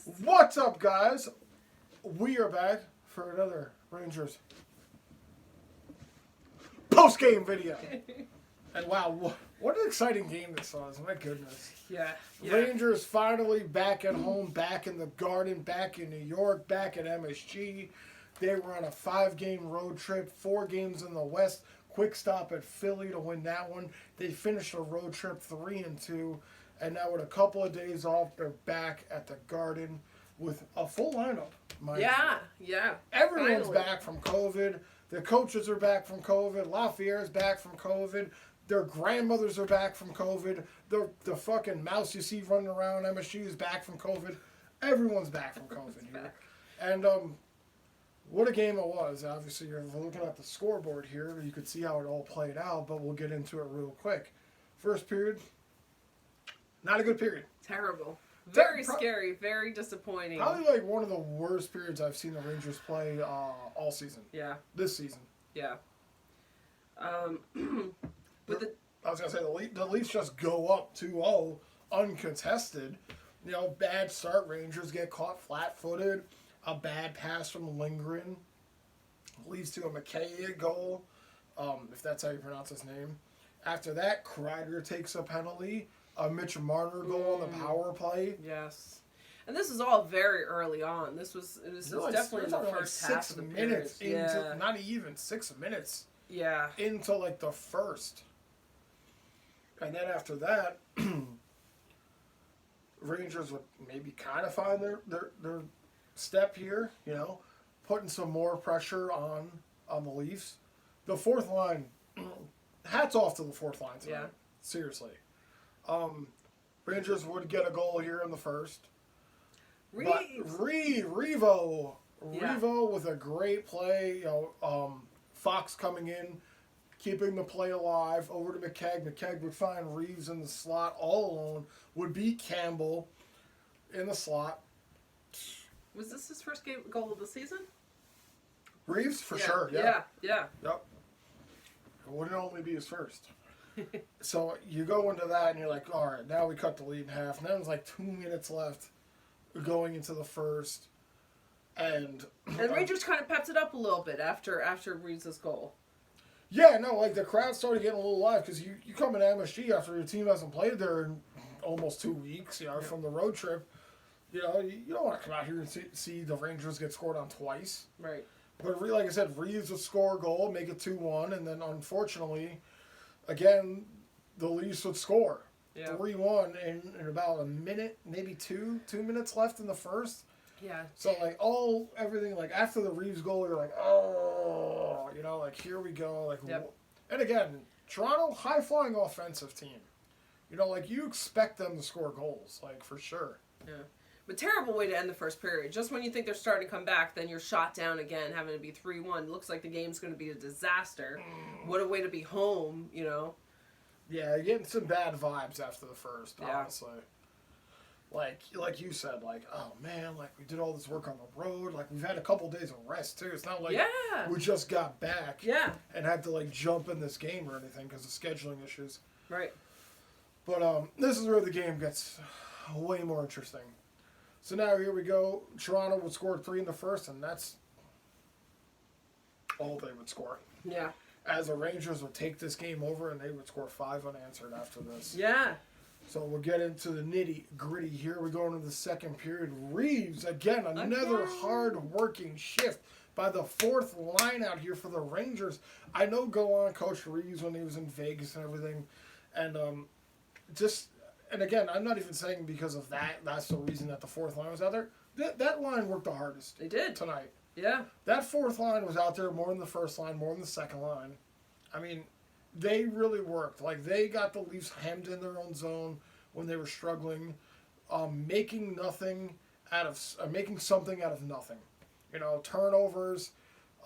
What's up, guys? We are back for another Rangers post-game video. And wow, what an exciting game this was. My goodness. Yeah. Rangers finally back at home, back in the Garden, back in New York, back at MSG. They were on a 5-game road trip, 4 games in the West. Quick stop at Philly to win that one. They finished a road trip 3-2. And now with a couple of days off, they're back at the Garden with a full lineup. Yeah. Everyone's Finally. back from COVID. The coaches are back from COVID. Lafayette's back from COVID. Their grandmothers are back from COVID. The fucking mouse you see running around MSG is back from COVID. Everyone's back from COVID here. And what a game it was. Obviously, you're looking at the scoreboard here. You could see how it all played out, but we'll get into it real quick. First period, not a good period. Terrible. Very scary. Very disappointing. Probably like one of the worst periods I've seen the Rangers play all season. Yeah. This season. Yeah. With the I was going to say, the Leafs just go up 2-0 uncontested. You know, bad start. Rangers get caught flat-footed. A bad pass from Lindgren leads to a McKay goal, if that's how you pronounce his name. After that, Kreider takes a penalty. A Mitch Marner goal on the power play. Yes. And this is all very early on. This was definitely in the first half of the period. Into, not even 6 minutes. Yeah. Into like the first. And then after that, Rangers would maybe kind of find their step here, you know, putting some more pressure on the Leafs. The fourth line, hats off to the fourth line tonight. Yeah. Seriously. Rangers would get a goal here in the first. Revo with a great play. You know, Fox coming in, keeping the play alive. Over to McKegg. McKegg would find Reeves in the slot all alone. Would beat Campbell in the slot. Was this his first goal of the season? Reeves for sure. Yeah. Yeah. Yep. It wouldn't only be his first. So you go into that and you're like, all right, now we cut the lead in half. And then there's like 2 minutes left going into the first. And Rangers kind of pepped it up a little bit after Reeves' goal. Yeah, no, like the crowd started getting a little live because you come in MSG after your team hasn't played there in almost 2 weeks, you know, from the road trip. You know, you don't want to come out here and see the Rangers get scored on twice. Right. But like I said, Reeves would score a goal, make it 2-1, and then unfortunately, again, the Leafs would score 3-1 in about a minute, maybe 2 minutes left in the first. Yeah. So like everything like after the Reeves goal, you're like, oh, you know, like here we go, like. Yep. And again, Toronto, high flying offensive team. You know, like you expect them to score goals, like for sure. Yeah. But terrible way to end the first period. Just when you think they're starting to come back, then you're shot down again, having to be 3-1. Looks like the game's going to be a disaster. What a way to be home, you know. Yeah, you're getting some bad vibes after the first, Yeah. honestly. Like you said, like, oh man, like we did all this work on the road. Like we've had a couple days of rest too. It's not like we just got back and had to like jump in this game or anything because of scheduling issues. Right. But this is where the game gets way more interesting. So now here we go. Toronto would score 3 in the first, and that's all they would score. Yeah. As the Rangers would take this game over, and they would score 5 unanswered after this. Yeah. So we'll get into the nitty-gritty here. We go into the second period. Reeves, again, another hard-working shift by the fourth line out here for the Rangers. I know go on Coach Reeves when he was in Vegas and everything. And and again, I'm not even saying because of that, that's the reason that the fourth line was out there. That line worked the hardest. They did. Tonight. Yeah. That fourth line was out there more than the first line, more than the second line. I mean, they really worked. Like, they got the Leafs hemmed in their own zone when they were struggling, making something out of nothing. You know, turnovers.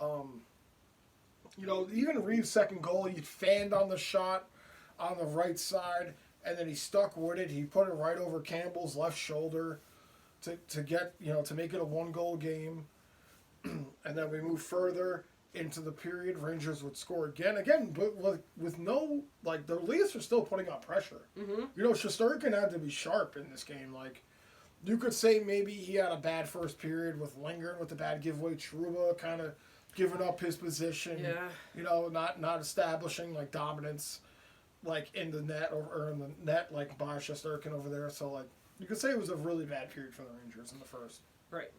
You know, even Reeves' second goal, he fanned on the shot on the right side, and then he stuck with it. He put it right over Campbell's left shoulder to get, you know, to make it a 1-goal game. And then we move further into the period. Rangers would score again, but with no, like, the Leafs are still putting on pressure. Mm-hmm. You know, Shesterkin had to be sharp in this game. Like, You could say maybe he had a bad first period with lingering with the bad giveaway. Trouba kind of giving up his position. Yeah. You know, not establishing like dominance, like in the net or in the net like by Shesterkin over there. So like you could say it was a really bad period for the Rangers in the first. Right.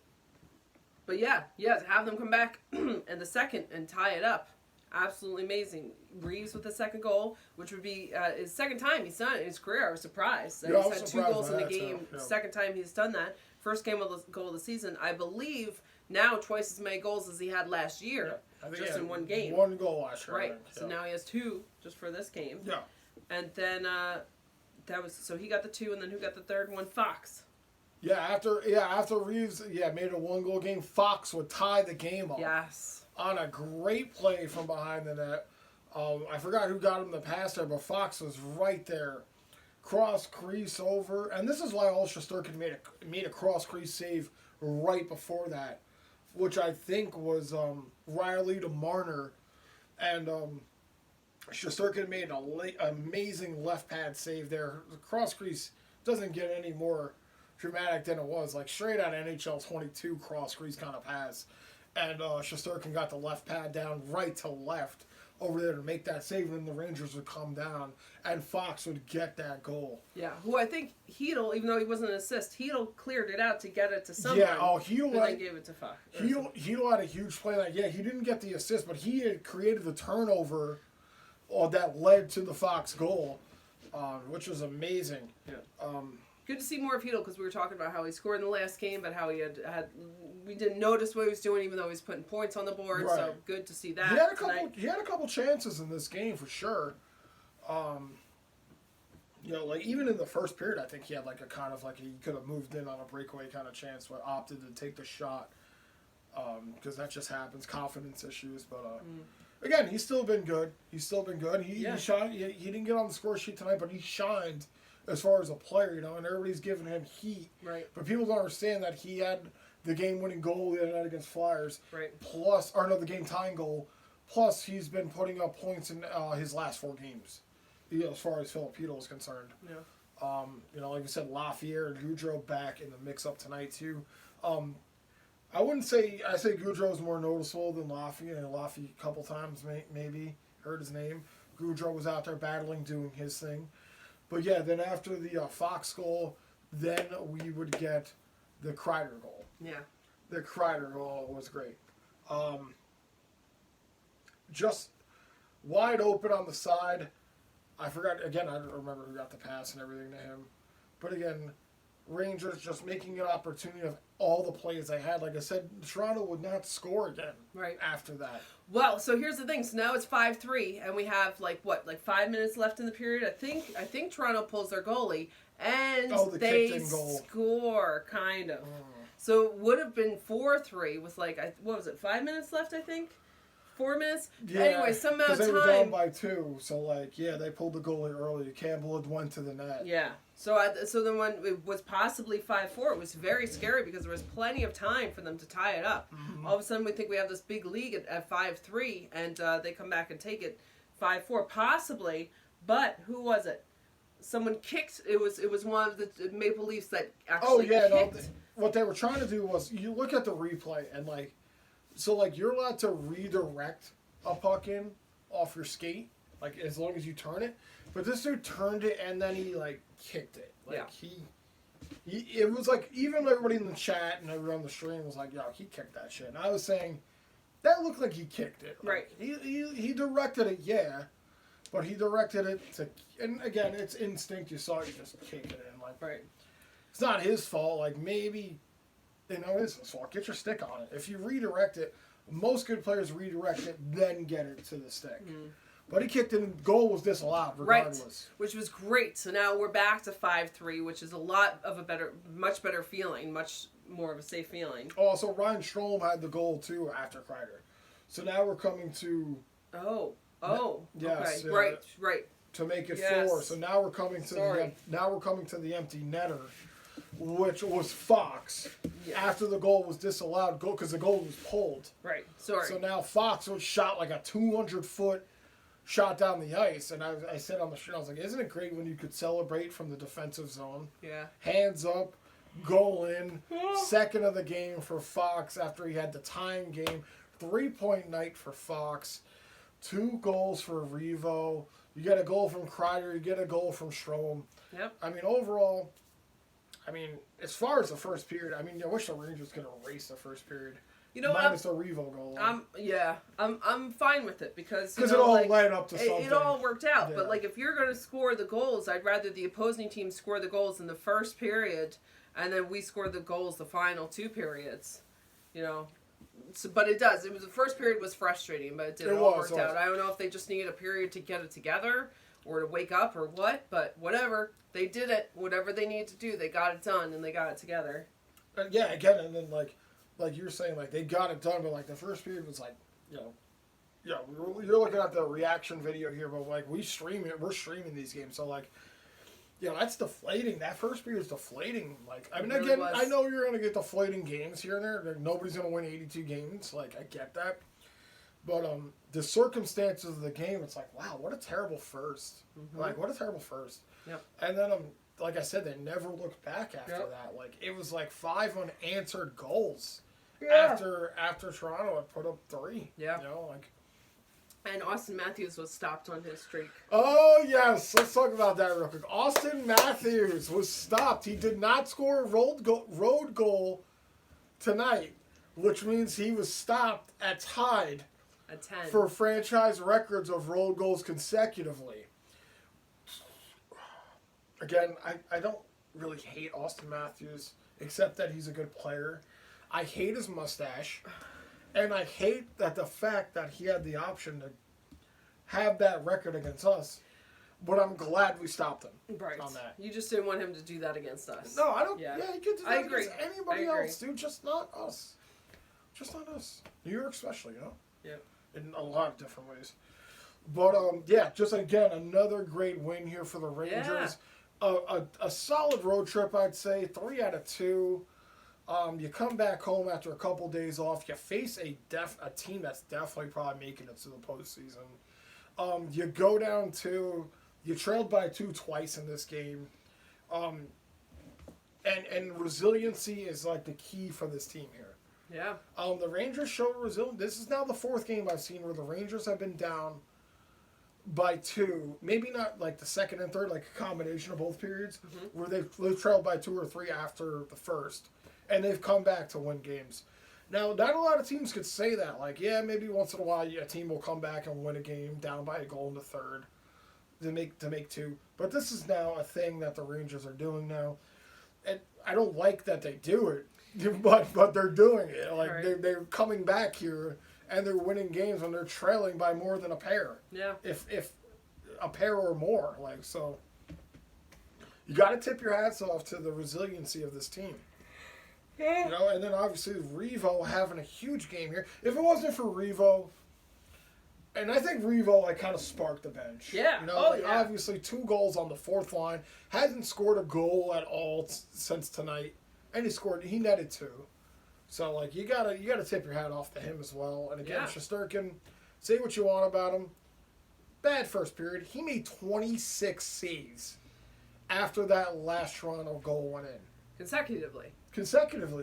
But yeah, to have them come back in the second and tie it up, absolutely amazing. Reeves with the second goal, which would be his second time he's done it in his career. I was surprised that Yeah, I he's was had 2 surprised goals by in a that, too. game. Yeah. Second time he's done that. First game of the goal of the season. I believe now twice as many goals as he had last year, I think just he had in one game. 1 goal last year. I Right. think, So now he has 2 just for this game. Yeah. And then that was so he got the 2, and then who got the third one? Fox. After Reeves made a 1 goal game, Fox would tie the game up Yes. on a great play from behind the net. I forgot who got him the pass there, but Fox was right there, cross crease over, and this is why Shesterkin made a cross crease save right before that, which I think was Riley to Marner, and Shesterkin made an amazing left pad save there. The cross crease doesn't get any more dramatic than it was, like straight out NHL 22 cross crease kind of pass, and Shesterkin got the left pad down right to left over there to make that save, and then the Rangers would come down, and Fox would get that goal. Yeah, who I think Hedel, even though he wasn't an assist, Hedel cleared it out to get it to someone. Yeah, Hedel and then gave it to Fox. Hedel had a huge play. Like, yeah, he didn't get the assist, but he had created the turnover that led to the Fox goal, which was amazing. Yeah. Good to see more of Hedel because we were talking about how he scored in the last game, but how he had we didn't notice what he was doing, even though he was putting points on the board. Right. So good to see that. He had a couple chances in this game for sure. Like even in the first period, I think he had like a kind of like he could have moved in on a breakaway kind of chance, but opted to take the shot because that just happens, confidence issues. But again, he's still been good. He shined. He didn't get on the score sheet tonight, but he shined as far as a player, and everybody's giving him heat. Right. But people don't understand that he had the game-winning goal the other night against Flyers. Right. The game-tying goal. Plus, he's been putting up points in his last 4 games, as far as Filipino is concerned. Yeah. Like I said, Lafayette and Goudreau back in the mix-up tonight too. I wouldn't say I say Goudreau is more noticeable than Lafayette. And Lafayette a couple times maybe heard his name. Goudreau was out there battling, doing his thing. But yeah, then after the Fox goal, then we would get the Kreider goal. Yeah. The Kreider goal was great. Just wide open on the side. I forgot, again, I don't remember who got the pass and everything to him. But again, Rangers just making an opportunity of all the plays they had. Like I said, Toronto would not score again after that. Well, so here's the thing. So now it's 5-3, and we have 5 minutes left in the period. I think Toronto pulls their goalie, and they score, kind of. So it would have been 4-3 with 5 minutes left, I think? 4 minutes? Yeah, anyway, some amount of time. Because they were down by 2, so they pulled the goalie early. Campbell had went to the net. Yeah. So then when it was possibly 5-4, it was very scary because there was plenty of time for them to tie it up. Mm-hmm. All of a sudden, we think we have this big lead at 5-3, and they come back and take it 5-4, possibly. But who was it? Someone kicked. It was one of the Maple Leafs that actually kicked. No, what they were trying to do was you look at the replay and you're allowed to redirect a puck in off your skate, as long as you turn it. But this dude turned it and then he kicked it. It was even everybody in the chat and everyone on the stream was like, "Yo, he kicked that shit." And I was saying, that looked like he kicked it. Right. He directed it, yeah, but he directed it to. And again, it's instinct. You saw it just kick it in. Right. It's not his fault. Maybe, it is his fault. Get your stick on it. If you redirect it, most good players redirect it, then get it to the stick. Mm. But he kicked it, and goal was disallowed regardless. Right, which was great. So now we're back to 5-3, which is much better feeling, much more of a safe feeling. Oh, so Ryan Strome had the goal too after Kreider. So now we're coming to. Yes, okay, right. To make it 4. So now we're coming to the empty netter, which was Fox. Yeah. After the goal was disallowed, because the goal was pulled. Right. Sorry. So now Fox was shot like a 200-foot shot down the ice, and I said on the stream, I was like, "Isn't it great when you could celebrate from the defensive zone? Yeah. Hands up, goal in, second of the game for Fox after he had the tying game. 3-point night for Fox. 2 goals for Revo. You get a goal from Kreider. You get a goal from Strome. Yep. I mean, overall, as far as the first period, I wish the Rangers could erase the first period. You know minus the Revo goal. I'm fine with it because it all led up to something. It all worked out. Yeah. But like, if you're going to score the goals, I'd rather the opposing team score the goals in the first period, and then we score the goals the final 2 periods. You know. So, but it does. The first period was frustrating, but it all worked out. I don't know if they just needed a period to get it together or to wake up or what, but whatever. They did it. Whatever they needed to do, they got it done and they got it together. Yeah, again, and then like you were saying, like they got it done, but like the first period was like, you're looking at the reaction video here, but like we're streaming these games, so like, that's deflating. That first period is deflating. Like, I mean, It really again, was. I know you're gonna get deflating games here and there. Like, nobody's gonna win 82 games. Like, I get that, but the circumstances of the game, it's like, wow, what a terrible first. Mm-hmm. Like, what a terrible first. Yep. And then like I said, they never looked back after that. Like, it was like 5 unanswered goals. Yeah. After Toronto had put up 3. Yeah. Like. And Austin Matthews was stopped on his streak. Oh yes, let's talk about that real quick. Austin Matthews was stopped. He did not score a road goal tonight, which means he was stopped at tied At 10. for franchise records of road goals consecutively. Again, I don't really hate Austin Matthews, except that he's a good player. I hate his mustache, and I hate that the fact that he had the option to have that record against us, but I'm glad we stopped him on that. You just didn't want him to do that against us. No, I don't. Yeah, he could do I that agree. against anybody I agree. else, dude. Just not us. Just not us. New York especially, Yeah. in a lot of different ways. But, just again, another great win here for the Rangers. A solid road trip, I'd say. 3 out of 2. You come back home after a couple days off. You face a team that's definitely probably making it to the postseason. You go down to... You trailed by 2 twice in this game. And resiliency is like the key for this team here. Yeah. The Rangers showed resilience. This is now the 4th game I've seen where the Rangers have been down by 2. Maybe not like the second and third, like a combination of both periods, where they've trailed by 2 or 3 after the first. And they've come back to win games. Now, not a lot of teams could say that. Like, yeah, maybe once in a while a team will come back and win a game down by a goal in the third to make 2. But this is now a thing that the Rangers are doing now. And I don't like that they do it, but they're doing it. Like, Right. they're coming back here and they're winning games when they're trailing by more than a pair. Yeah. If a pair or more. Like, so you got to tip your hats off to the resiliency of this team. And then obviously Revo having a huge game here. If it wasn't for Revo, and I think Revo kind of sparked the bench. Yeah. Obviously 2 goals on the 4th line. Hasn't scored a goal at all since tonight, and he netted 2. So you gotta tip your hat off to him as well. And again, Shesterkin, say what you want about him. Bad first period. He made 26 saves after that last Toronto goal went in. Consecutively,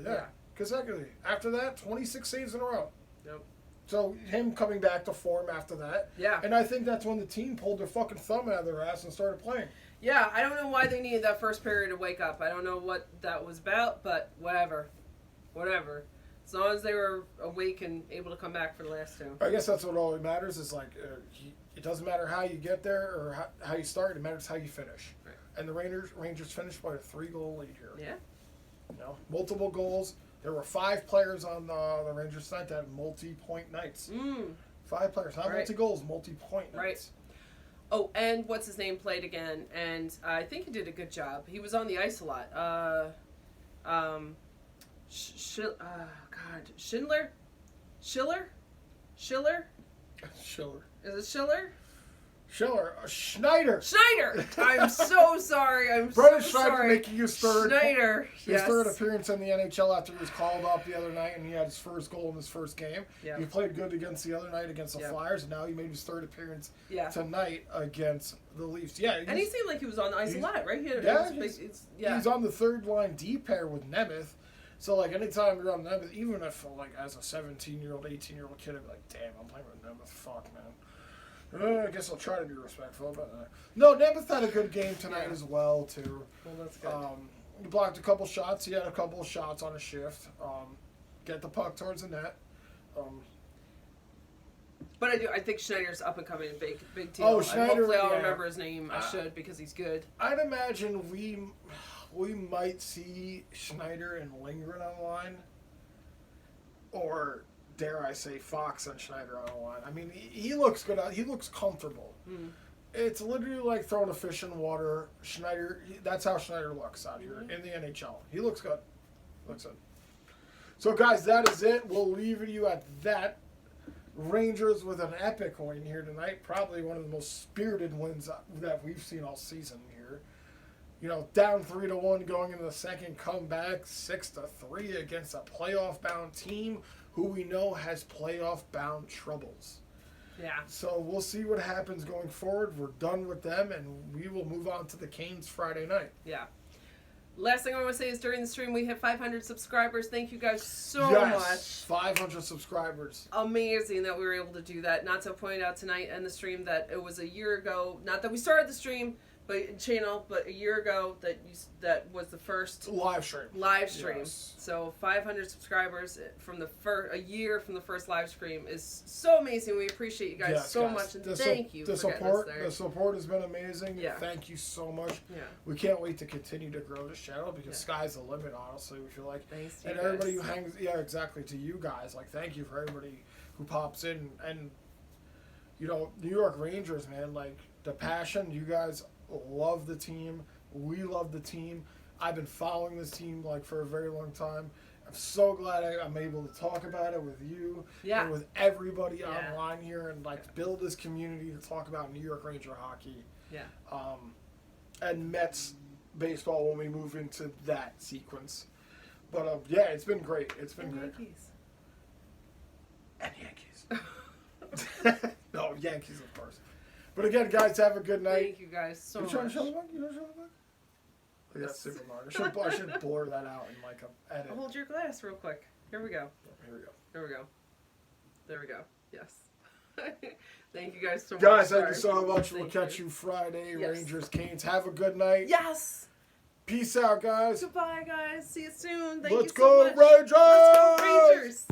yeah. Consecutively. After that, 26 saves in a row. Yep. So him coming back to form after that. Yeah. And I think that's when the team pulled their fucking thumb out of their ass and started playing. Yeah, I don't know why they needed that first period to wake up. I don't know what that was about, but whatever. As long as they were awake and able to come back for the last 2. I guess that's what always matters is it doesn't matter how you get there or how you start. It matters how you finish. Right. And the Rangers finished by a 3-goal lead here. Yeah. Multiple goals. There were 5 players on the Rangers tonight that had multi-point nights. 5 players, not multi-goals, multi-point nights. Right. Oh, and what's his name played again, and I think he did a good job. He was on the ice a lot. Schiller? Schiller. Is it Schiller? Schneider. Schneider! I'm so sorry. I'm Brendan so Schneider sorry. making his third Schneider. appearance in the NHL after he was called up the other night and he had his first goal in his first game. Yeah. He played good against the other night against the Flyers, and now he made his third appearance tonight against the Leafs. Yeah, and he seemed like he was on the ice a lot, right? He's on the third line D pair with Nemeth. So, like, anytime you're on Nemeth, even if, like, as a 17-year-old, 18-year-old kid, I'd be like, damn, I'm playing with Nemeth. Fuck, man. I guess I'll try to be respectful, but no, Nemeth had a good game tonight as well too. Well, that's good. He blocked a couple shots. He had a couple of shots on a shift. Get the puck towards the net. But I think Schneider's up and coming, big deal. Oh, And Schneider! hopefully, I'll remember his name. I should because he's good. I'd imagine we might see Schneider and Lindgren on the line, or dare I say, Fox and Schneider on the line. I mean, he looks good. He looks comfortable. Mm. It's literally like throwing a fish in water. Schneider, that's how Schneider looks out here in the NHL. He looks good. Looks good. So, guys, that is it. We'll leave you at that. Rangers with an epic win here tonight. Probably one of the most spirited wins that we've seen all season here. You know, down 3-1 going into the second, comeback 6-3 against a playoff-bound team who we know has playoff-bound troubles. Yeah. So we'll see what happens going forward. We're done with them, and we will move on to the Canes Friday night. Yeah. Last thing I want to say is during the stream we hit 500 subscribers. Thank you guys so much. 500 subscribers. Amazing that we were able to do that. Natso pointed out tonight in the stream that it was a year ago. Not that we started the stream, but a year ago that was the first live stream. Yes. So 500 subscribers from a year from the first live stream is so amazing. We appreciate you guys so much, and thank you for getting us there. The support has been amazing. Yeah. Thank you so much. Yeah. We can't wait to continue to grow this channel because sky's the limit. Honestly, we feel like. Thanks to and you everybody guys. who hangs, exactly, to you guys. Like, thank you for everybody who pops in, and you know, New York Rangers, man. Like, the passion, you guys love the team. We love the team. I've been following this team like for a very long time. I'm so glad I'm able to talk about it with you and with everybody online here and like build this community to talk about New York Ranger hockey. Yeah. And Mets baseball when we move into that sequence. But yeah, it's been great. It's been great. Yankees. And Yankees. No, Yankees, of course. But again, guys, have a good night. Thank you guys so much. You trying to show the book? You don't show the book? Yeah, Super Mario. I should blur that out in like a edit. Hold your glass real quick. Here we go. Here we go. There we go. There we go. Yes. Thank you guys so much. Guys, thank you so much. We'll catch you Friday. Yes. Rangers, Canes. Have a good night. Yes. Peace out, guys. Goodbye, guys. See you soon. Thank Let's you so go, much. Rangers! Let's go, Rangers!